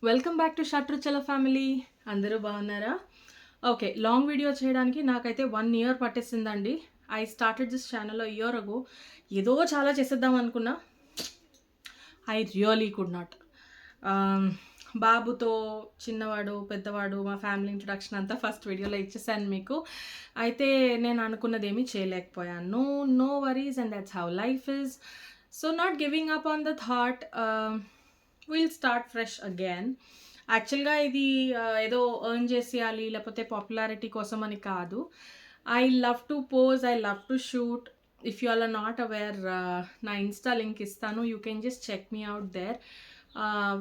Welcome back to షట్రుచల family. అందరూ బాగున్నారా? ఓకే, లాంగ్ వీడియో చేయడానికి నాకైతే 1 ఇయర్ పట్టేసిందండి. I started this channel year ago. ఏదో చాలా చేసేద్దాం అనుకున్నా. I really could not. బాబుతో చిన్నవాడు పెద్దవాడు మా ఫ్యామిలీ ఇంట్రడక్షన్ అంతా ఫస్ట్ వీడియోలో ఇచ్చేసాను మీకు. అయితే నేను అనుకున్నది ఏమీ చేయలేకపోయాను. No worries and that's how life is. So not giving up on the thought. Will start fresh again. యాక్చువల్గా ఇది ఏదో ఎర్న్ చేసేయాలి లేకపోతే పాపులారిటీ కోసం అని కాదు. I love to pose, I love to shoot. If you are not aware, నా insta link ఇస్తాను. You can just check me out there.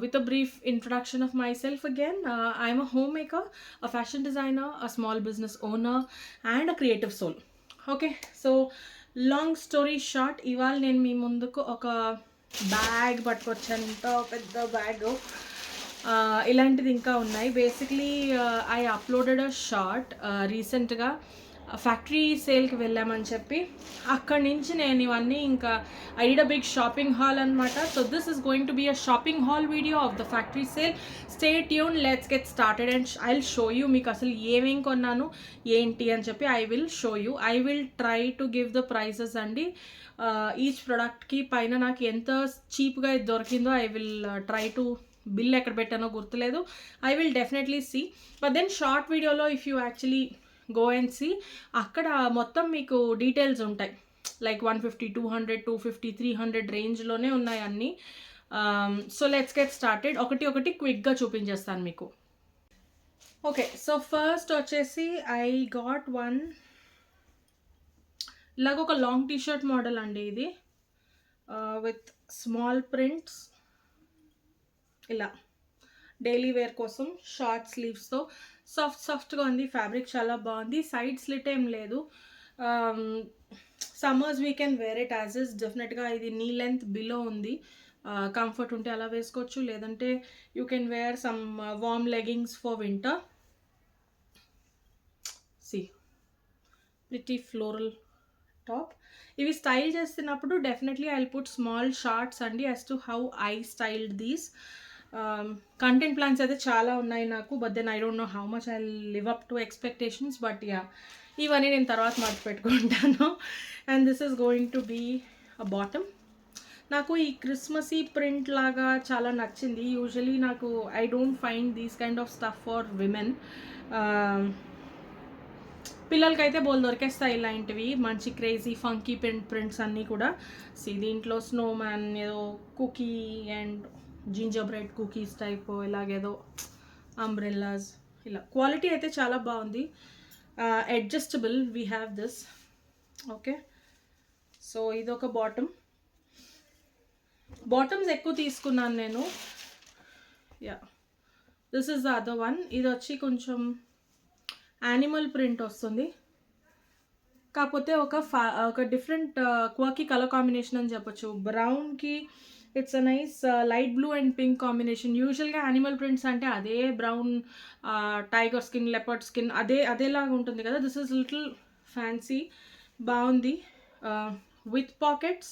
With a brief introduction of myself again, I'm a homemaker, a fashion designer, a small business owner, and a creative soul. Okay, so long story short, ఇవాళ నేను మీ ముందుకు ఒక bag పట్టుకొచ్చాను. ఇంత పెద్ద bag. ఇలాంటిది ఇంకా ఉన్నాయి. Basically I uploaded a short రీసెంట్గా ఫ్యాక్టరీ సేల్కి వెళ్ళామని చెప్పి. అక్కడి నుంచి నేను ఇవన్నీ ఇంకా I did a big shopping haul అనమాట. So this is going to be a shopping haul video of the factory sale. Stay tune, let's get started and I will show you మీకు అసలు ఏమేం కొన్నాను ఏంటి అని చెప్పి I will show you. I will try to give the prices అండి. Each ప్రోడక్ట్కి పైన నాకు ఎంత చీప్గా ఇది దొరికిందో I will try to, bill ఎక్కడ పెట్టానో గుర్తులేదు. I will definitely see. But then short వీడియోలో if you actually go and see, అక్కడ మొత్తం మీకు డీటెయిల్స్ ఉంటాయి. లైక్ 150, 200, 250, 300 రేంజ్లోనే ఉన్నాయి అన్నీ. So let's get started. ఒకటి క్విక్గా చూపించేస్తాను మీకు. ఓకే, సో ఫస్ట్ వచ్చేసి ఐ గాట్ వన్ ఇలాగ ఒక లాంగ్ టీషర్ట్ మోడల్ అండి ఇది, విత్ స్మాల్ ప్రింట్స్. ఇలా డైలీ వేర్ కోసం షార్ట్ స్లీవ్స్తో సాఫ్ట్గా ఉంది. ఫ్యాబ్రిక్ చాలా బాగుంది. సైడ్ స్లిట్ ఏం లేదు. Summers we can wear it as is. డెఫినెట్గా ఇది నీ లెంత్ బిలో ఉంది. కంఫర్ట్ ఉంటే అలా వేసుకోవచ్చు, లేదంటే you can wear some warm leggings for winter. See pretty floral top. ఇవి స్టైల్ చేస్తున్నప్పుడు definitely I will put small shorts అండి as to how I styled these. Content plans అయితే చాలా ఉన్నాయి నాకు, but then I don't know how much I live up to expectations. But yeah, ఇవన్నీ నేను తర్వాత మర్చి పెట్టుకుంటాను. And this is going to be a bottom. నాకు ఈ క్రిస్మసీ ప్రింట్ లాగా చాలా నచ్చింది. యూజువలీ నాకు I don't find these kind of stuff for women. పిల్లలకైతే బోల్ దొరికేస్తాయి ఇలాంటివి మంచి క్రేజీ ఫంకీ ప్రింట్స్ అన్నీ కూడా. సి దీంట్లో స్నో మ్యాన్, ఏదో cookie and gingerbread cookies type, ఇలాగేదో అంబ్రెల్లాస్. ఇలా క్వాలిటీ అయితే చాలా బాగుంది. Adjustable we have this. Okay, so ఇదొక బాటమ్స్ ఎక్కువ తీసుకున్నాను నేను. Yeah, this is the other one. ఇది వచ్చి కొంచెం యానిమల్ ప్రింట్ వస్తుంది, కాకపోతే ఒక డిఫరెంట్ క్వర్కీ కలర్ కాంబినేషన్ అని చెప్పొచ్చు. బ్రౌన్కి it's a nice light blue and pink combination. యూజువల్గా యానిమల్ ప్రింట్స్ అంటే అదే brown, tiger skin, leopard skin, అదేలాగా ఉంటుంది కదా. దిస్ ఇస్ లిటిల్ ఫ్యాన్సీ, బాగుంది. With pockets,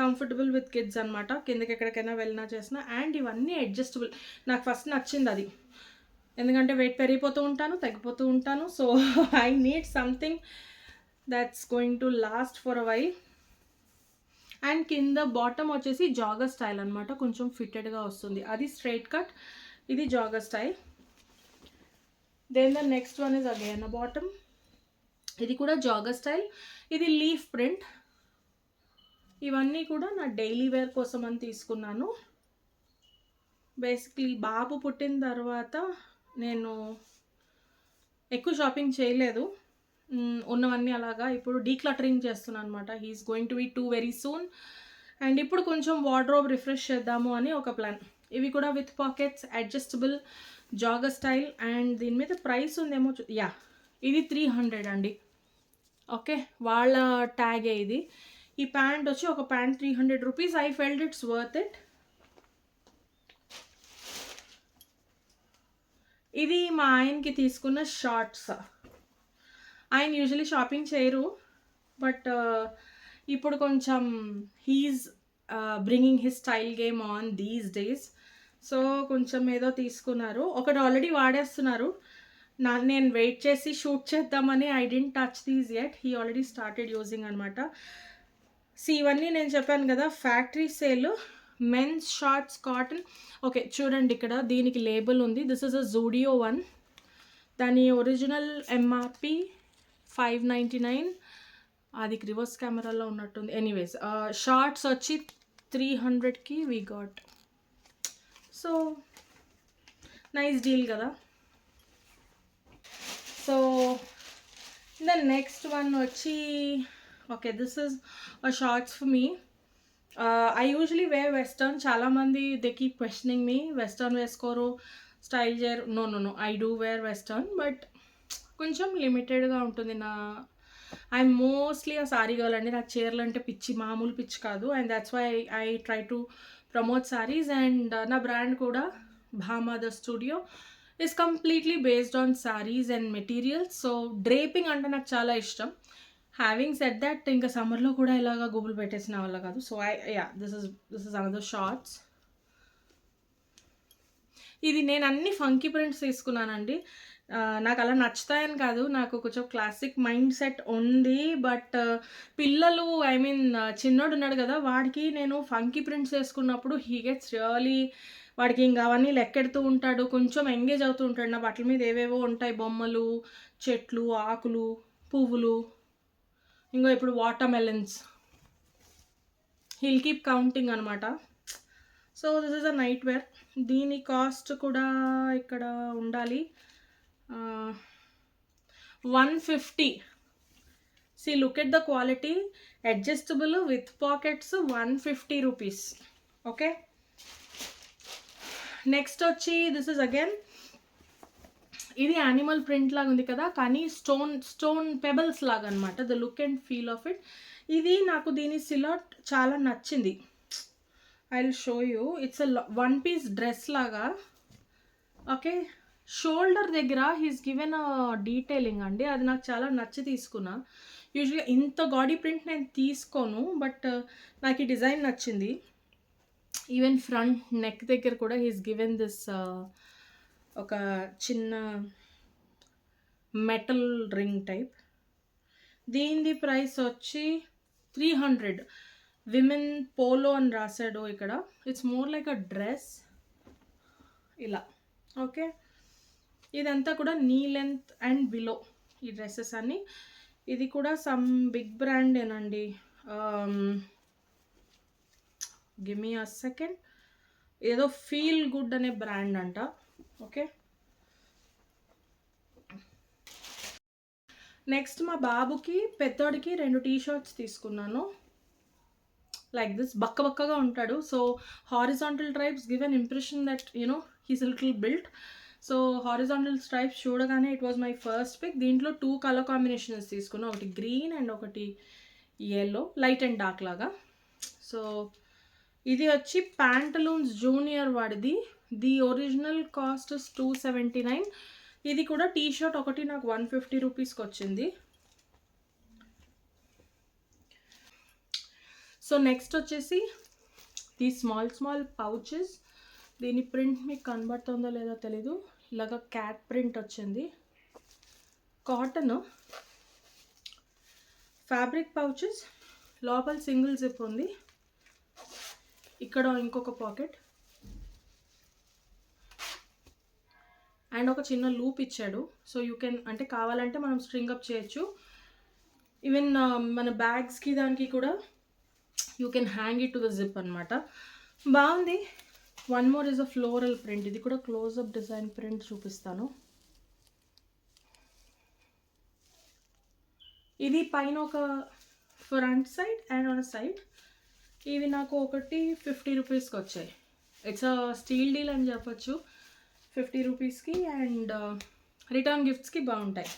comfortable with kids అనమాట. కిందకి ఎక్కడికైనా వెళ్ళినా చేసినా. అండ్ ఇవన్నీ అడ్జస్టబుల్. నాకు ఫస్ట్ నచ్చింది అది, ఎందుకంటే వెయిట్ పెరిగిపోతూ ఉంటాను, తగ్గిపోతూ ఉంటాను. So I need something that's going to last for a while. And కింద బాటమ్ వచ్చేసి జాగర్ స్టైల్ అనమాట, కొంచెం ఫిట్టెడ్గా వస్తుంది. అది స్ట్రైట్ కట్, ఇది jogger style. Then the next one is again a bottom. ఇది కూడా జాగర్ స్టైల్, ఇది లీఫ్ ప్రింట్. ఇవన్నీ కూడా నా డైలీ వేర్ కోసం అని తీసుకున్నాను. బేసిక్లీ బాబు పుట్టిన తర్వాత నేను ఎక్కువ షాపింగ్ చేయలేదు, ఉన్నవన్నీ అలాగా. ఇప్పుడు డీక్లటరింగ్ చేస్తున్నాను అనమాట. He is going to be 2 very soon. And ఇప్పుడు కొంచెం వార్డ్రోబ్ రిఫ్రెష్ చేద్దాము అని ఒక ప్లాన్. ఇవి కూడా with pockets, adjustable, jogger style. And దీని మీద ప్రైస్ ఉందేమో యా, ఇది 300 అండి. ఓకే, వాళ్ళ ట్యాగే ఇది. ఈ ప్యాంట్ వచ్చి ఒక pant 300 rupees. I felt it's worth it. ఇది మా ఆయనకి తీసుకున్న షార్ట్స్. ఆయన యూజువలీ షాపింగ్ చేయరు, బట్ ఇప్పుడు కొంచెం he is bringing his style game on these days. So కొంచెం ఏదో తీసుకున్నారు, ఒకటి ఆల్రెడీ వాడేస్తున్నారు. నేను వెయిట్ చేసి షూట్ చేద్దామని I didn't touch these yet, he already started using అనమాట. ఇవన్నీ నేను చెప్పాను కదా factory sale men's shorts cotton. Okay చూడండి, ఇక్కడ దీనికి లేబుల్ ఉంది, this is a Zudio one. దాని ఒరిజినల్ ఎంఆర్పి 599. అది రివర్స్ కెమెరాలో ఉన్నట్టుంది. ఎనీవేస్ షార్ట్స్ వచ్చి 300కి we got. So nice deal కదా. సో ద నెక్స్ట్ వన్ వచ్చి, okay this is a shorts for me. I usually wear western. చాలామంది they keep questioning me, western వేసుకోరు, స్టైల్ చేయరు. No I do wear western, but కొంచెం లిమిటెడ్గా ఉంటుంది. I'm mostly a sari girl అండి. నాకు చీరలు అంటే పిచ్చి, మామూలు పిచ్చి కాదు. And that's why I try to promote saris. And నా బ్రాండ్ కూడా Bhama the studio is completely based on sarees and materials. So draping అంటే నాకు చాలా ఇష్టం. హ్యావింగ్ సెడ్ దట్, ఇంకా సమ్మర్లో కూడా ఇలాగా గుబులు పెట్టేసిన వల్ల కాదు. So this is another shorts. ఇది నేను అన్ని ఫంకీ ప్రింట్స్ తీసుకున్నానండి. నాకు అలా నచ్చుతాయని కాదు, నాకు కొంచెం క్లాసిక్ మైండ్ సెట్ ఉంది. బట్ పిల్లలు, ఐ మీన్ చిన్నోడు ఉన్నాడు కదా, వాడికి నేను ఫంకీ ప్రింట్స్ వేసుకున్నప్పుడు హీ గెట్స్ రియలీ, వాడికి ఇంకా అవన్నీ లెక్కెడుతూ ఉంటాడు, కొంచెం ఎంగేజ్ అవుతూ ఉంటాడు. నా బట్టల మీద ఏవేవో ఉంటాయి, బొమ్మలు, చెట్లు, ఆకులు, పువ్వులు, ఇంకో ఇప్పుడు watermelons, he'll keep counting అనమాట. So this is a night wear. దీని కాస్ట్ కూడా ఇక్కడ ఉండాలి 150. See, look at the quality. Adjustable with pockets, 150 rupees. Okay. Next వచ్చి దిస్ ఇస్ అగైన్, ఇది యానిమల్ ప్రింట్ లాగా ఉంది కదా, కానీ స్టోన్ పెబల్స్ లాగా అనమాట. The look and feel of it. ఇది నాకు దీని సిలాట్ చాలా నచ్చింది. I will show you. It's a one piece dress okay. ఓకే, షోల్డర్ దగ్గర హీస్ గివెన్ అ డీటెయిలింగ్ అండి, అది నాకు చాలా నచ్చి తీసుకున్నా. యూజువల్గా ఇంత గాడీ ప్రింట్ నేను తీసుకోను, బట్ నాకు ఈ డిజైన్ నచ్చింది. ఈవెన్ ఫ్రంట్ నెక్ దగ్గర కూడా హీస్ గివెన్ దిస్ ఒక చిన్న మెటల్ రింగ్ టైప్. దీని ప్రైస్ వచ్చి 300. విమెన్ పోలో అని రాశాడు ఇక్కడ. It's more like a dress ఇలా. ఓకే, ఇదంతా కూడా నీ లెంత్ అండ్ బిలో ఈ డ్రెస్సెస్ అన్ని. ఇది కూడా సమ్ బిగ్ బ్రాండేనండి. Give me a second. ఏదో ఫీల్ గుడ్ అనే బ్రాండ్ అంట. ఓకే, నెక్స్ట్ మా బాబుకి పెద్దోడికి 2 టీ-షర్ట్స్ తీసుకున్నాను. లైక్ దిస్, బక్కగా ఉంటాడు. So horizontal stripes give an impression that you know he's little built. So horizontal stripes చూడగానే it was my first pick. దీంట్లో 2 కలర్ కాంబినేషన్స్ తీసుకున్నాను, ఒకటి గ్రీన్ అండ్ ఒకటి yellow, లైట్ అండ్ డార్క్ లాగా. సో ఇది వచ్చి ప్యాంటలూన్స్ జూనియర్ వాడిది. The original cost 279. ఇది కూడా టీ-షర్ట్ ఒకటి నాకు 150 రూపీస్కి వచ్చింది. సో నెక్స్ట్ వచ్చేసి ఈ స్మాల్ పౌచెస్. దీని ప్రింట్ మీకు కనబడుతుందో లేదో తెలీదు, ఇలాగ క్యాట్ ప్రింట్ వచ్చింది. కాటన్ ఫ్యాబ్రిక్ పౌచెస్, లోపల సింగిల్ జిప్ ఉంది. ఇక్కడ ఇంకొక పాకెట్ అండ్ ఒక చిన్న లూప్ ఇచ్చాడు. సో యూ కెన్, అంటే కావాలంటే మనం స్ట్రింగ్ అప్ చేయొచ్చు. ఈవెన్ మన బ్యాగ్స్కి దానికి కూడా you can hang it to the zip అనమాట. బాగుంది. One more is a floral print. ఇది కూడా క్లోజ్అప్ డిజైన్ ప్రింట్ చూపిస్తాను. ఇది పైన ఒక front side and on side. ఇవి నాకు ఒకటి 50 రూపీస్కి వచ్చాయి. ఇట్స్ అ స్టీల్ డీల్ అని చెప్పచ్చు. 50 రూపీస్కి అండ్ రిటర్న్ గిఫ్ట్స్కి బాగుంటాయి.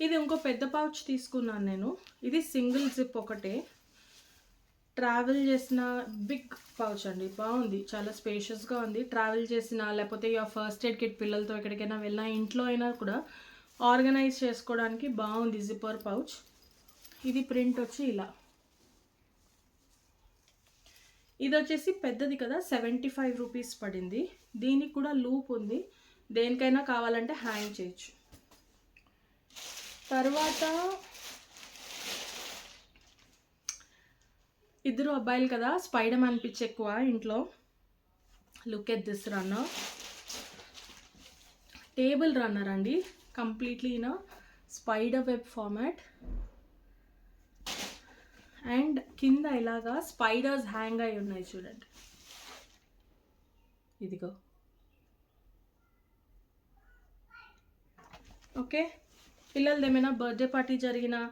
ఇది ఇంకో పెద్ద పౌచ్ తీసుకున్నాను నేను. ఇది సింగిల్ జిప్ ఒకటే. ట్రావెల్ చేసిన బిగ్ పౌచ్ అండి, బాగుంది, చాలా స్పేషియస్గా ఉంది. ట్రావెల్ చేసిన, లేకపోతే ఫస్ట్ ఎయిడ్ కిట్ పిల్లలతో ఎక్కడికైనా వెళ్ళినా, ఇంట్లో అయినా కూడా ఆర్గనైజ్ చేసుకోవడానికి బాగుంది జిప్పర్ పౌచ్. ఇది ప్రింట్ వచ్చి ఇలా. ఇది వచ్చేసి పెద్దది కదా, 75 రూపీస్ పడింది. దీనికి కూడా లూప్ ఉంది, దేనికైనా కావాలంటే హ్యాంగ్ చేయొచ్చు. తర్వాత ఇద్దరు అబ్బాయిలు కదా, స్పైడర్ మ్యాన్ పిచ్ ఎక్కువ ఇంట్లో. Look at this runner, table runner అండి, completely in spider web format. And కింద ఇలాగా స్పైడర్స్ హ్యాంగ్ అయి ఉన్నాయి చూడండి, ఇదిగో. ఓకే, పిల్లలది ఏమైనా బర్త్డే పార్టీ జరిగినా,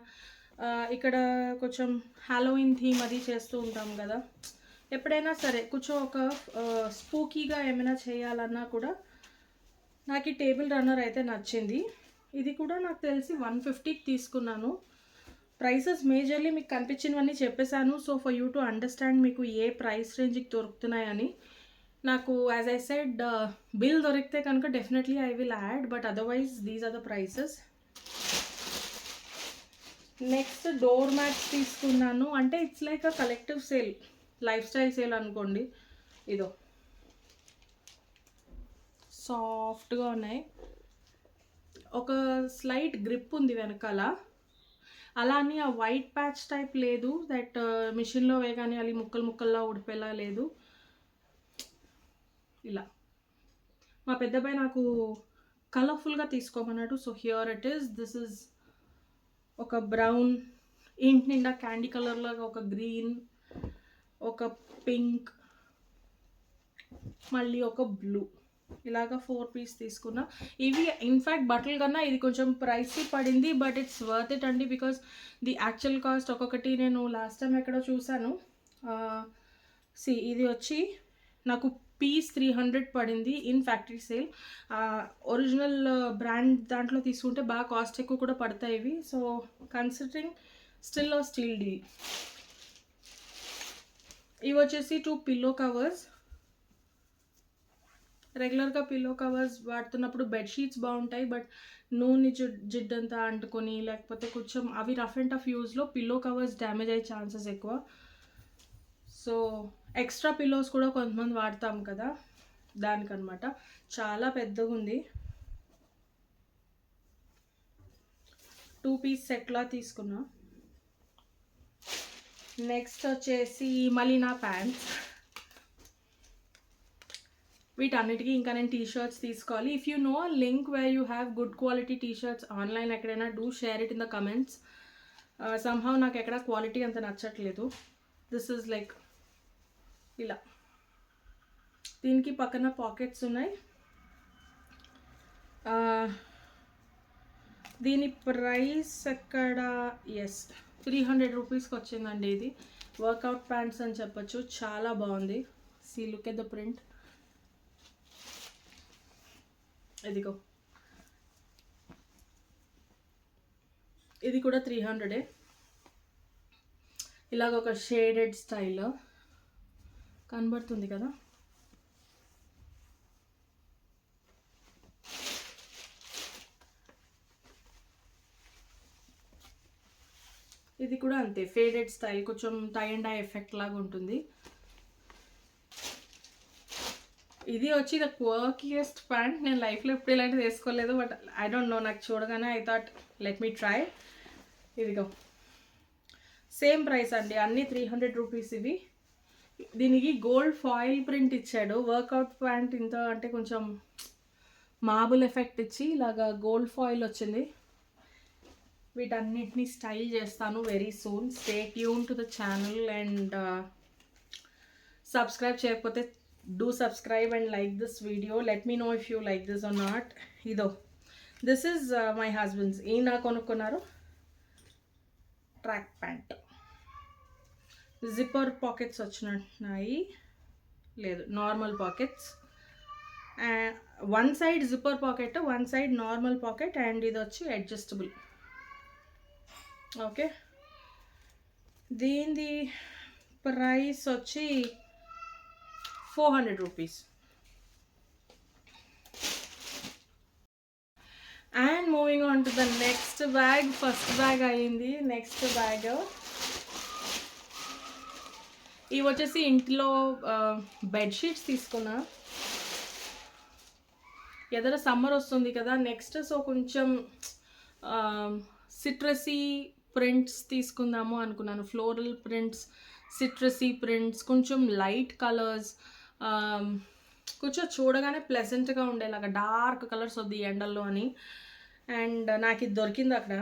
ఇక్కడ కొంచెం హాలోవిన్ థీమ్ అది చేస్తూ ఉంటాం కదా, ఎప్పుడైనా సరే కొంచెం ఒక స్పూకీగా ఏమైనా చేయాలన్నా కూడా నాకు ఈ టేబుల్ రన్నర్ అయితే నచ్చింది. ఇది కూడా నాకు తెలిసి 150కి తీసుకున్నాను. ప్రైసెస్ మేజర్లీ మీకు కనిపించినవన్నీ చెప్పేశాను. So for you to understand మీకు ఏ ప్రైస్ రేంజ్కి దొరుకుతున్నాయని. నాకు యాజ్ ఐ సెడ్ బిల్ దొరికితే కనుక definitely I will add, but otherwise these are the prices. Next door mats తీసుకున్నాను. అంటే it's like a collective sale, lifestyle sale అనుకోండి. ఇదో సాఫ్ట్గా ఉన్నాయి, ఒక స్లైట్ గ్రిప్ ఉంది వెనకాల. అలా అని ఆ వైట్ ప్యాచ్ టైప్ లేదు, దట్ మిషన్లో వేగానే అది ముక్కలు ముక్కల్లా ఉడిపేలా లేదు. ఇలా మా పెద్దబాయ్ నాకు కలర్ఫుల్గా తీసుకోమన్నాడు. So here it is. This is ఒక బ్రౌన్, ఇంటి నిండా క్యాండీ కలర్లాగా ఒక గ్రీన్, ఒక పింక్, మళ్ళీ ఒక బ్లూ, ఇలాగా 4 పీస్ తీసుకున్నా. ఇవి ఇన్ఫ్యాక్ట్ బట్టల కన్నా ఇది కొంచెం ప్రైసీ పడింది, బట్ ఇట్స్ వర్త్ ఇట్ అండి. బికాస్ ది యాక్చువల్ కాస్ట్ ఒక్కొక్కటి నేను లాస్ట్ టైం ఎక్కడో చూసాను. ఇది వచ్చి నాకు పీస్ 300 పడింది in factory sale. Original brand దాంట్లో తీసుకుంటే బాగా కాస్ట్ ఎక్కువ కూడా పడతాయి ఇవి. So considering still a steal deal. ఇవి వచ్చేసి 2 పిల్లో కవర్స్. రెగ్యులర్గా పిల్లో కవర్స్ వాడుతున్నప్పుడు బెడ్షీట్స్ బాగుంటాయి, బట్ నూనె జిడ్డంతా అంటుకొని లేకపోతే కొంచెం అవి రఫ్ అండ్ టఫ్ యూజ్లో పిల్లో కవర్స్ డ్యామేజ్ అయ్యే ఛాన్సెస్ ఎక్కువ. సో ఎక్స్ట్రా పిల్లోస్ కూడా కొంతమంది వాడతాం కదా, దానికనమాట. చాలా పెద్దగా ఉంది, 2 పీస్ సెట్లా తీసుకున్నా. నెక్స్ట్ వచ్చేసి మలీనా ప్యాంట్స్. వీటన్నిటికీ ఇంకా నేను టీషర్ట్స్ తీసుకోవాలి. If you know a link where you have good quality T-shirts online ఎక్కడైనా, do share it in the comments. Somehow నాకు ఎక్కడ క్వాలిటీ అంత నచ్చట్లేదు. దిస్ ఈజ్ లైక్ ఇలా, దీనికి పక్కన పాకెట్స్ ఉన్నాయి. దీని ప్రైస్ ఎక్కడ, ఎస్ 300 రూపీస్కి వచ్చిందండి. ఇది వర్కౌట్ ప్యాంట్స్ అని చెప్పచ్చు, చాలా బాగుంది. See look at the print, ఇదిగో. ఇది కూడా 300. ఇలాగ ఒక షేడెడ్ స్టైల్ కనబడుతుంది కదా. ఇది కూడా అంతే, ఫేడెడ్ స్టైల్, కొంచెం టై అండ్ డై ఎఫెక్ట్ లాగా ఉంటుంది. ఇది వచ్చి ద క్వర్కియెస్ట్ ప్యాంట్. నేను లైఫ్లో ఎప్పుడు ఇలాంటిది వేసుకోలేదు, బట్ ఐ డోంట్ నో, నాకు చూడగానే I thought let me try. ఇదిగో సేమ్ ప్రైస్ అండి, అన్నీ 300 రూపీస్ ఇవి. దీనికి గోల్డ్ ఫాయిల్ ప్రింట్ ఇచ్చాడు. వర్కౌట్ ప్యాంట్ ఇంత అంటే కొంచెం మార్బుల్ ఎఫెక్ట్ ఇచ్చి ఇలాగా గోల్డ్ ఫాయిల్ వచ్చింది. వీటన్నిటిని స్టైల్ చేస్తాను very soon. Stay tune to the channel and subscribe చేయకపోతే do subscribe and like this video. Let me know if you like this or not. Ido, this is my husband's. Eena konukunaru track pant. Zipper pockets vachinunnayi, ledu normal pockets. One side zipper pocket, one side normal pocket, and ఇది వచ్చి adjustable. Okay, దీని price వచ్చి 400 rupees. And moving on to the next bag. First bag ayindi, next bag ఇవి వచ్చేసి ఇంట్లో bedsheets తీసుకున్నా. ఎదర summer వస్తుంది కదా నెక్స్ట్, సో కొంచెం సిట్రసీ ప్రింట్స్ తీసుకుందాము అనుకున్నాను. ఫ్లోరల్ ప్రింట్స్, సిట్రసీ ప్రింట్స్, కొంచెం లైట్ కలర్స్, కొంచెం చూడగానే ప్లెజెంట్గా ఉండేలాగా, డార్క్ కలర్స్ వద్దు ఎండల్లో అని. అండ్ నాకు ఇది దొరికింది అక్కడ.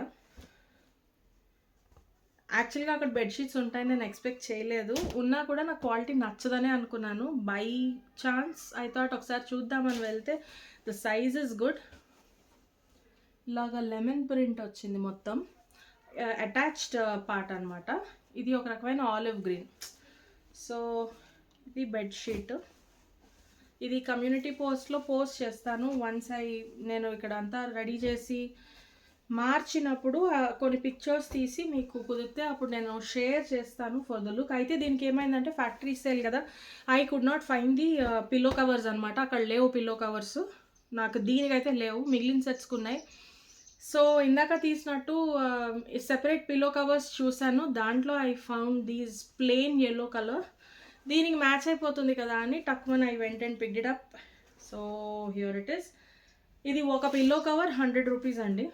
యాక్చువల్గా అక్కడ బెడ్షీట్స్ ఉంటాయని నేను ఎక్స్పెక్ట్ చేయలేదు. ఉన్నా కూడా నాకు క్వాలిటీ నచ్చదనే అనుకున్నాను. బై ఛాన్స్ ఐ థాట్ ఒకసారి చూద్దామని వెళ్తే ద సైజ్ ఇస్ గుడ్. ఇలాగా లెమన్ ప్రింట్ వచ్చింది మొత్తం, అటాచ్డ్ పార్ట్ అనమాట. ఇది ఒక రకమైన ఆలివ్ గ్రీన్. సో ఇది బెడ్షీట్. ఇది కమ్యూనిటీ పోస్ట్లో పోస్ట్ చేస్తాను వన్స్ నేను ఇక్కడ అంతా రెడీ చేసి మార్చినప్పుడు కొన్ని పిక్చర్స్ తీసి మీకు కుదిరితే అప్పుడు నేను షేర్ చేస్తాను ఫర్ ద లుక్. అయితే దీనికి ఏమైందంటే ఫ్యాక్టరీ సేల్ కదా, I could not find the pillow covers అనమాట. అక్కడ లేవు పిల్లో కవర్స్, నాకు దీనికైతే లేవు, మిగిలిన సెట్స్కి ఉన్నాయి. సో ఇందాక తీసినట్టు సెపరేట్ పిల్లో కవర్స్ చూశాను, దాంట్లో I found these plain yellow colour. దీనికి మ్యాచ్ అయిపోతుంది కదా అని టక్మన్ I went and picked it up. So here it is. ఇది ఒక పిల్లో కవర్ 100 రూపీస్ అండి.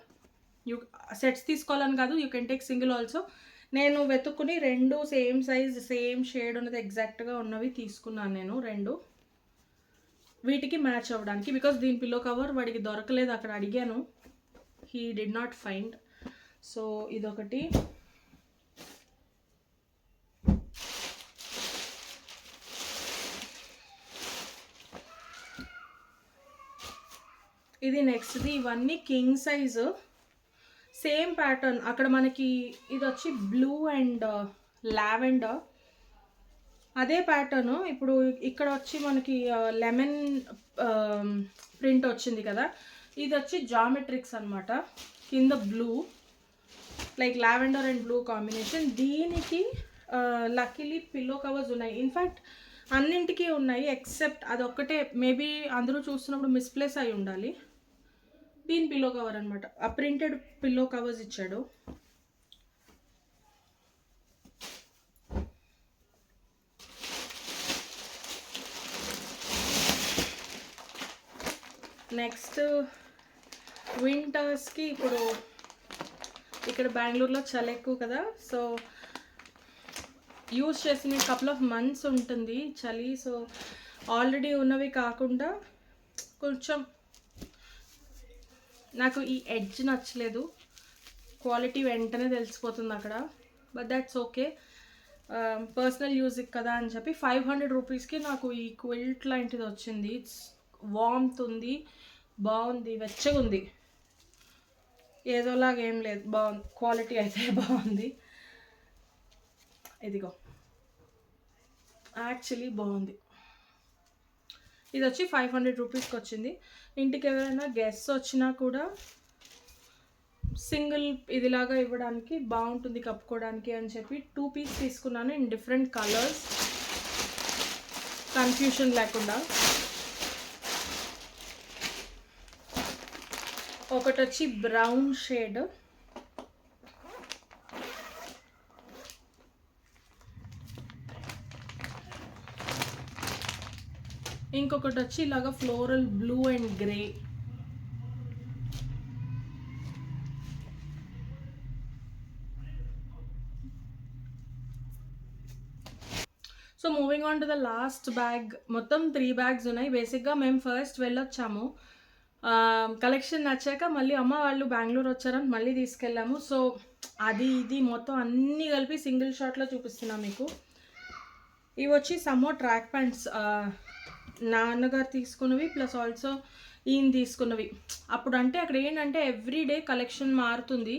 సెట్స్ తీసుకోవాలని కాదు, you can take single also. నేను వెతుక్కుని 2 సేమ్ సైజ్ సేమ్ షేడ్ ఉన్నది ఎగ్జాక్ట్గా ఉన్నవి తీసుకున్నాను నేను 2 వీటికి మ్యాచ్ అవ్వడానికి. బికాస్ దీని పిల్లో కవర్ వాడికి దొరకలేదు, అక్కడ అడిగాను, he did not find. So ఇదొకటి. ఇది నెక్స్ట్ది. ఇవన్నీ కింగ్ సైజు, సేమ్ ప్యాటర్న్. అక్కడ మనకి ఇది వచ్చి బ్లూ అండ్ లావెండర్, అదే ప్యాటర్న్. ఇప్పుడు ఇక్కడ వచ్చి మనకి లెమన్ ప్రింట్ వచ్చింది కదా, ఇది వచ్చి జామెట్రిక్స్ అనమాట. కింద blue, like lavender and blue combination. దీనికి లక్కీలీ పిల్లో కవర్స్ ఉన్నాయి. ఇన్ఫ్యాక్ట్ అన్నింటికీ ఉన్నాయి ఎక్సెప్ట్ అదొక్కటే మేబీ అందరూ చూస్తున్నప్పుడు మిస్ప్లేస్ అయి ఉండాలి. దీని పిల్లో కవర్ అనమాట, ఆ ప్రింటెడ్ పిల్లో కవర్స్ ఇచ్చాడు. నెక్స్ట్ వింటర్స్కి, ఇప్పుడు ఇక్కడ బెంగళూరులో చలి ఎక్కువ కదా, సో యూజ్ చేసిన కపుల్ ఆఫ్ మంత్స్ ఉంటుంది చలి. సో ఆల్రెడీ ఉన్నవి కాకుండా కొంచెం నాకు ఈ ఎడ్జ్ నచ్చలేదు, క్వాలిటీ వెంటనే తెలిసిపోతుంది అక్కడ, బట్ దాట్స్ ఓకే, పర్సనల్ యూజ్కి కదా అని చెప్పి 500 రూపీస్కి నాకు ఈ క్విల్ట్ లాంటిది వచ్చింది. ఇట్స్ వార్మ్త్ ఉంది, బాగుంది, వెచ్చగా ఉంది, ఏదోలాగా ఏం లేదు, బాగుంది, క్వాలిటీ అయితే బాగుంది. ఇదిగో యాక్చువల్లీ బాగుంది. ఇది వచ్చి 500 రూపీస్కి వచ్చింది. ఇంటికి ఎవరైనా గెస్ట్స్ వచ్చినా కూడా సింగిల్ ఇదిలాగా ఇవ్వడానికి బాగుంటుంది కప్పుకోవడానికి అని చెప్పి 2 పీస్ తీసుకున్నాను ఇన్ డిఫరెంట్ కలర్స్, కన్ఫ్యూషన్ లేకుండా. ఒకటి వచ్చి బ్రౌన్ షేడ్, ఇంకొకటి వచ్చి ఇలాగా floral blue and grey. So moving on to the last bag. మొత్తం 3 బ్యాగ్స్ ఉన్నాయి. బేసిక్గా మేము ఫస్ట్ వెళ్ళొచ్చాము, కలెక్షన్ నచ్చాక మళ్ళీ అమ్మ వాళ్ళు బెంగళూరు వచ్చారని మళ్ళీ తీసుకెళ్ళాము. సో అది ఇది మొత్తం అన్నీ కలిపి సింగిల్ షాట్లో చూపిస్తున్నాం మీకు. ఇవి వచ్చి సమ్మో ట్రాక్ ప్యాంట్స్, నాన్నగారు తీసుకున్నవి ప్లస్ ఆల్సో ఈయన తీసుకున్నవి. అప్పుడు అంటే అక్కడ ఏంటంటే ఎవ్రీడే కలెక్షన్ మారుతుంది.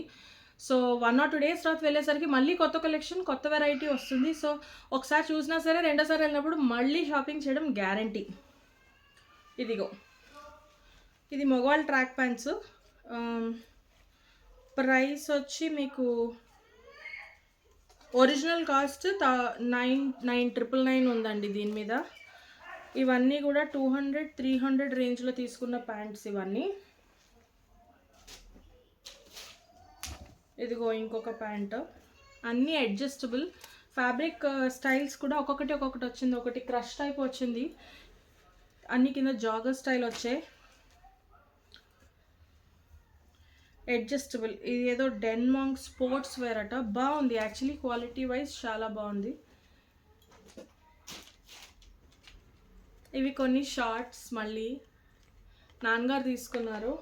సో 1 or 2 days తర్వాత వెళ్ళేసరికి మళ్ళీ కొత్త కలెక్షన్, కొత్త వెరైటీ వస్తుంది. సో ఒకసారి చూసినా సరే రెండోసారి వెళ్ళినప్పుడు మళ్ళీ షాపింగ్ చేయడం గ్యారంటీ. ఇదిగో ఇది మొగవాళ్ళ ట్రాక్ ప్యాంట్స్. ప్రైస్ వచ్చి మీకు ఒరిజినల్ కాస్ట్ 9,999 ఉందండి దీని మీద. ఇవన్నీ కూడా 200-300 రేంజ్లో తీసుకున్న ప్యాంట్స్ ఇవన్నీ. ఇదిగో ఇంకొక ప్యాంట్, అన్నీ అడ్జస్టబుల్, ఫ్యాబ్రిక్ స్టైల్స్ కూడా ఒక్కొక్కటి వచ్చింది. ఒకటి క్రష్ టైప్ వచ్చింది, అన్ని కింద జాగర్ స్టైల్ వచ్చాయి. అడ్జస్టబుల్, ఇది ఏదో డెన్మాంగ్ స్పోర్ట్స్ వేర్ అట. బాగుంది యాక్చువల్లీ, క్వాలిటీ వైజ్ చాలా బాగుంది. ఇవి కొన్ని షార్ట్స్ మళ్ళీ నాన్నగారు తీసుకున్నారు.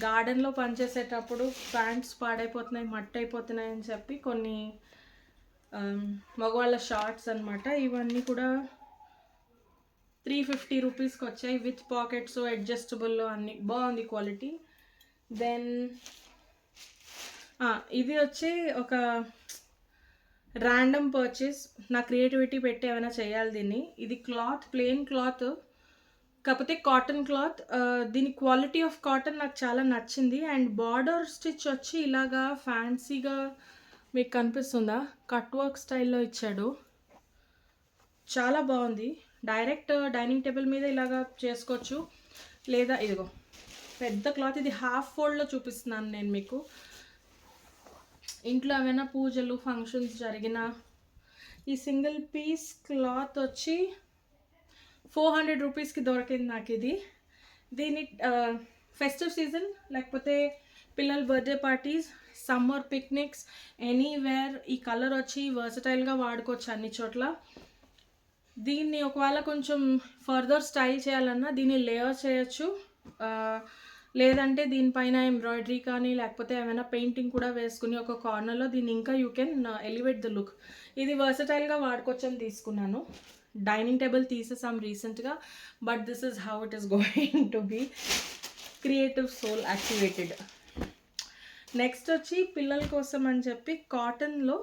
గార్డెన్లో పనిచేసేటప్పుడు ప్యాంట్స్ పాడైపోతున్నాయి, మట్టి అయిపోతున్నాయి అని చెప్పి కొన్ని మగవాళ్ళ షార్ట్స్ అనమాట. ఇవన్నీ కూడా 350 రూపీస్కి వచ్చాయి, విత్ పాకెట్స్, అడ్జస్టబుల్ అన్నీ. బాగుంది క్వాలిటీ. దెన్ ఇది వచ్చి ఒక ర్యాండమ్ పర్చేస్, నా క్రియేటివిటీ పెట్టి ఏమైనా చేయాలి దీన్ని. ఇది క్లాత్, ప్లెయిన్ క్లాత్, కాకపోతే కాటన్ క్లాత్. దీని క్వాలిటీ ఆఫ్ కాటన్ నాకు చాలా నచ్చింది. అండ్ బార్డర్ స్టిచ్ వచ్చి ఇలాగా ఫ్యాన్సీగా మీకు కనిపిస్తుందా, కట్ వర్క్ స్టైల్లో ఇచ్చాడు. చాలా బాగుంది. డైరెక్ట్ డైనింగ్ టేబుల్ మీద ఇలాగా చేసుకోవచ్చు, లేదా ఇదిగో పెద్ద క్లాత్, ఇది హాఫ్ ఫోల్డ్లో చూపిస్తున్నాను నేను మీకు. ఇంట్లో ఏమైనా పూజలు ఫంక్షన్స్ జరిగినా. ఈ సింగిల్ పీస్ క్లాత్ వచ్చి 400 రూపీస్కి దొరికింది నాకు ఇది. దీని ఫెస్టివ్ సీజన్, లేకపోతే పిల్లల birthday parties, summer picnics, anywhere ఈ కలర్ వచ్చి వర్సటైల్గా వాడుకోవచ్చు అన్ని చోట్ల. దీన్ని ఒకవేళ కొంచెం ఫర్దర్ స్టైల్ చేయాలన్నా దీన్ని లేయర్ చేయొచ్చు, లేదంటే దీనిపైన ఎంబ్రాయిడరీ కానీ లేకపోతే ఏమైనా పెయింటింగ్ కూడా వేసుకుని ఒక కార్నర్లో దీన్ని ఇంకా you can elevate the look. ఇది వర్సటైల్గా వాడుకోవచ్చు అని తీసుకున్నాను. డైనింగ్ టేబుల్ తీసేసాం రీసెంట్గా, but this is how it is going to be. Creative soul activated. Next వచ్చి పిల్లల కోసం అని చెప్పి కాటన్లో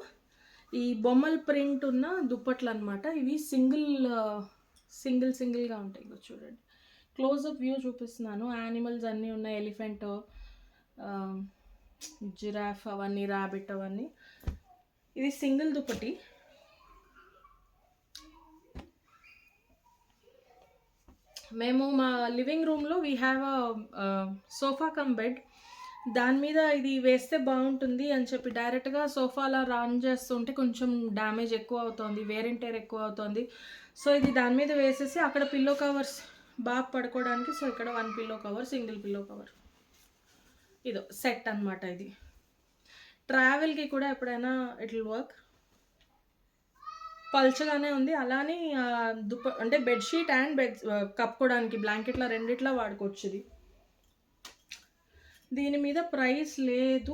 ఈ బొమ్మల ప్రింట్ ఉన్న దుప్పట్లు అనమాట. ఇవి సింగిల్గా ఉంటాయి. ఇగో చూడండి, క్లోజ్అప్ వ్యూ చూపిస్తున్నాను. యానిమల్స్ అన్నీ ఉన్నాయి, ఎలిఫెంట్, జిరాఫ్ అవన్నీ, ర్యాబిట్ అవన్నీ. ఇది సింగిల్ దుప్పటి. మేము మా లివింగ్ రూమ్లో we have a sofa cum bed. దాని మీద ఇది వేస్తే బాగుంటుంది అని చెప్పి డైరెక్ట్గా సోఫాలా రన్ చేస్తుంటే కొంచెం డ్యామేజ్ ఎక్కువ అవుతుంది, వేర్ అండ్ టేర్ ఎక్కువ అవుతుంది. సో ఇది దాని మీద వేసేసి అక్కడ పిల్లో కవర్స్ బాగా పడుకోవడానికి. సో ఇక్కడ 1 pillow cover, single pillow cover, ఇదో సెట్ అనమాట. ఇది ట్రావెల్కి కూడా ఎప్పుడైనా ఇట్ విల్ వర్క్. పల్చగానే ఉంది. అలానే అంటే బెడ్షీట్ అండ్ కప్పుకోవడానికి బ్లాంకెట్ల రెండిట్లా వాడుకోవచ్చు. ఇది దీని మీద ప్రైస్ లేదు.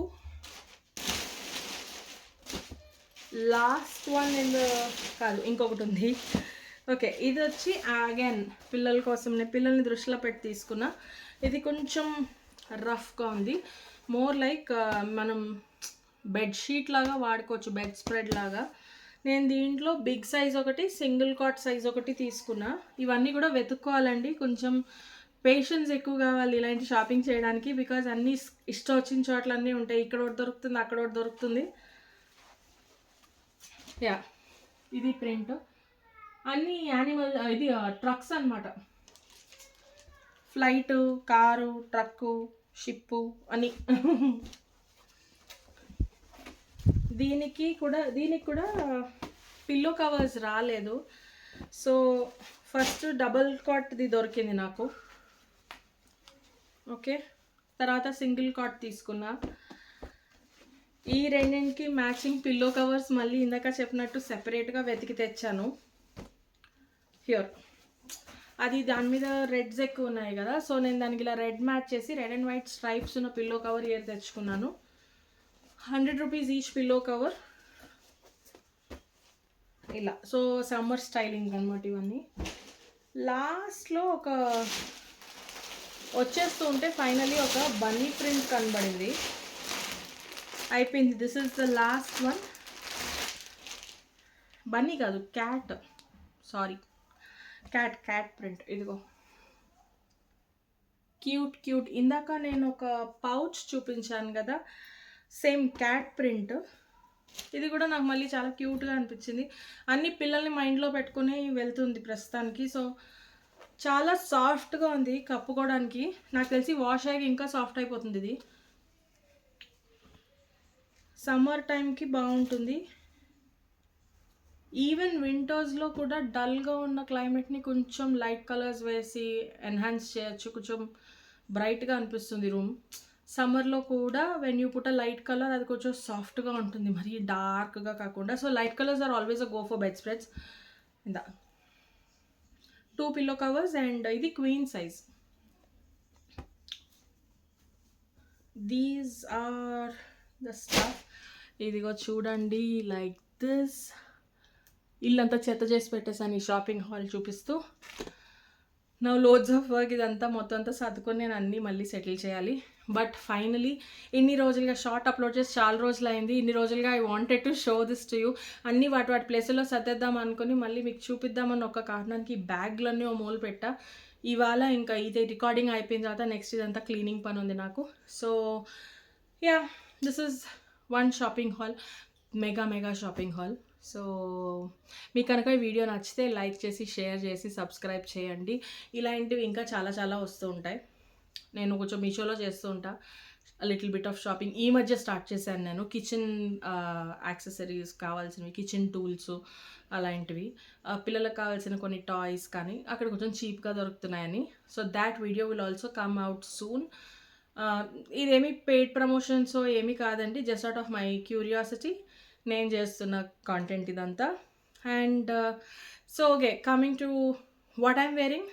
లాస్ట్ వన్ కాదు, ఇంకొకటి ఉంది. ఓకే, ఇది వచ్చి అగైన్ పిల్లల కోసం, నేను పిల్లల్ని దృష్టిలో పెట్టి తీసుకున్నా. ఇది కొంచెం రఫ్గా ఉంది, మోర్ లైక్ మనం బెడ్షీట్ లాగా వాడుకోవచ్చు, బెడ్ స్ప్రెడ్ లాగా. నేను దీంట్లో బిగ్ సైజ్ ఒకటి, సింగిల్ కాట్ సైజ్ ఒకటి తీసుకున్నా. ఇవన్నీ కూడా వెతుక్కోవాలండి, కొంచెం పేషెన్స్ ఎక్కువ కావాలి ఇలాంటి షాపింగ్ చేయడానికి. బికాజ్ అన్నీ ఇష్టం వచ్చిన చోట్ల అన్నీ ఉంటాయి, ఇక్కడ ఒకటి దొరుకుతుంది, అక్కడ ఒకటి దొరుకుతుంది. యా, ఇది ప్రింట్ అన్నీ యానిమల్, ఇది ట్రక్స్ అనమాట. ఫ్లైటు, కారు, ట్రక్కు, షిప్పు అని. దీనికి కూడా పిల్లో కవర్స్ రాలేదు. సో ఫస్ట్ డబల్ కాట్ది దొరికింది నాకు. ఓకే, తర్వాత సింగిల్ కాట్ తీసుకున్నా. ఈ రెండింటికి మ్యాచింగ్ పిల్లో కవర్స్ మళ్ళీ ఇందాక చెప్పినట్టు సెపరేట్గా వెతికి తెచ్చాను. హ్యూర్ అది దాని మీద రెడ్స్ ఎక్కువ ఉన్నాయి కదా, సో నేను దానికి ఇలా రెడ్ మ్యాచ్ చేసి రెడ్ అండ్ వైట్ స్ట్రైప్స్ ఉన్న పిల్లో కవర్ ఇయర్ తెచ్చుకున్నాను. 100 రూపీస్ ఈచ్ పిల్లో కవర్ ఇలా. సో సమ్మర్ స్టైలింగ్ అనమాట ఇవన్నీ. లాస్ట్లో ఒక వచ్చేస్తూ ఉంటే ఫైనలీ ఒక బన్నీ ప్రింట్ కనబడింది, అయిపోయింది. This is the last one. Bunny కాదు, క్యాట్, సారీ, క్యాట్ ప్రింట్. ఇదిగో క్యూట్. ఇందాక నేను ఒక పౌచ్ చూపించాను కదా, సేమ్ క్యాట్ ప్రింట్. ఇది కూడా నాకు మళ్ళీ చాలా క్యూట్గా అనిపించింది. అన్ని పిల్లల్ని మైండ్లో పెట్టుకుని వెళ్తుంది ప్రస్తుతానికి. సో చాలా సాఫ్ట్గా ఉంది కప్పుకోవడానికి. నాకు తెలిసి వాష్ అయ్యి ఇంకా సాఫ్ట్ అయిపోతుంది. ఇది సమ్మర్ టైంకి బాగుంటుంది. ఈవెన్ వింటర్స్లో కూడా డల్గా ఉన్న క్లైమేట్ని కొంచెం లైట్ కలర్స్ వేసి ఎన్హాన్స్ చేయొచ్చు, కొంచెం బ్రైట్గా అనిపిస్తుంది రూమ్. సమ్మర్లో కూడా when you put a light colour అది కొంచెం సాఫ్ట్గా ఉంటుంది, మరీ డార్క్గా కాకుండా. So light colours are always a go for bedspreads. ఇందా 2 పిల్లో కవర్స్ అండ్ ఇది queen size. These are the stuff. ఇదిగో చూడండి, లైక్ దిస్. ఇల్లంతా చెత్త చేసి పెట్టేసాను ఈ షాపింగ్ హాల్ చూపిస్తూ. నా లోడ్స్ ఆఫ్ వర్క్ ఇదంతా మొత్తం అంతా సర్దుకొని నేను అన్నీ మళ్ళీ సెటిల్ చేయాలి. బట్ ఫైనలీ ఇన్ని రోజులుగా షార్ట్ అప్లోడ్ చేసి చాలా రోజులు అయింది. ఇన్ని రోజులుగా I wanted to show this to you. అన్నీ వాటి ప్లేసుల్లో సర్దేద్దాం అనుకుని మళ్ళీ మీకు చూపిద్దామని ఒక కారణానికి బ్యాగ్లన్నీ ఓ మూలు పెట్టా. ఇవాళ ఇంకా ఇది రికార్డింగ్ అయిపోయిన తర్వాత నెక్స్ట్ ఇదంతా క్లీనింగ్ పని ఉంది నాకు. So yeah, this is one shopping hall, mega shopping hall. So మీకు కనుక ఈ వీడియో నచ్చితే లైక్ చేసి, షేర్ చేసి, సబ్స్క్రైబ్ చేయండి. ఇలాంటివి ఇంకా చాలా చాలా వస్తూ ఉంటాయి. నేను కొంచెం మీషోలో చేస్తూ ఉంటా లిటిల్ బిట్ ఆఫ్ షాపింగ్. ఈ మధ్య స్టార్ట్ చేశాను నేను కిచెన్ యాక్సెసరీస్ కావాల్సినవి, కిచెన్ టూల్స్ అలాంటివి, పిల్లలకు కావాల్సిన కొన్ని టాయ్స్ కానీ అక్కడ కొంచెం చీప్గా దొరుకుతున్నాయని. So that video will also come out soon. ఇదేమి పెయిడ్ ప్రమోషన్స్ ఏమీ కాదండి, just out of my curiosity నేను చేస్తున్న కాంటెంట్ ఇదంతా. And so okay, coming to what I'm wearing.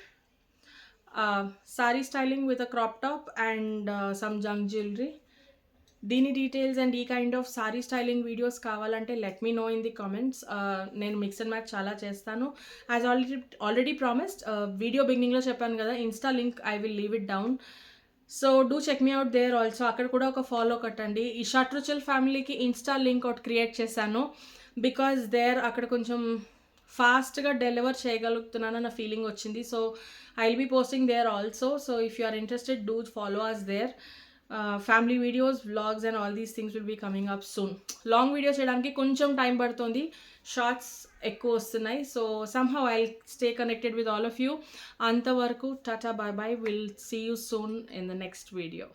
Sari styling with a crop top and some junk jewellery. దీని details and ఈ kind of sari styling videos కావాలంటే let me know in the comments. నేను mix and match చాలా చేస్తాను. As already promised, video బిగినింగ్లో చెప్పాను కదా, insta link I will leave it down. So do check me out there also. అక్కడ కూడా ఒక ఫాలో కొట్టండి. ఈ షట్రుచల్ ఫ్యామిలీకి ఇన్స్టా లింక్ ఒకటి క్రియేట్ చేశాను బికాజ్ అక్కడ కొంచెం ఫాస్ట్గా డెలివర్ చేయగలుగుతున్నానన్న ఫీలింగ్ వచ్చింది. So I will be posting there also. So if you are interested, do follow us there. Family videos, vlogs and all these things will be coming up soon. Long videos చేయడానికి కొంచెం time పడుతుంది, shorts ఎక్కువ వస్తున్నాయి. So somehow I stay connected with all of you. అంతవరకు టాటా, bye bye. Will see you soon in the next video.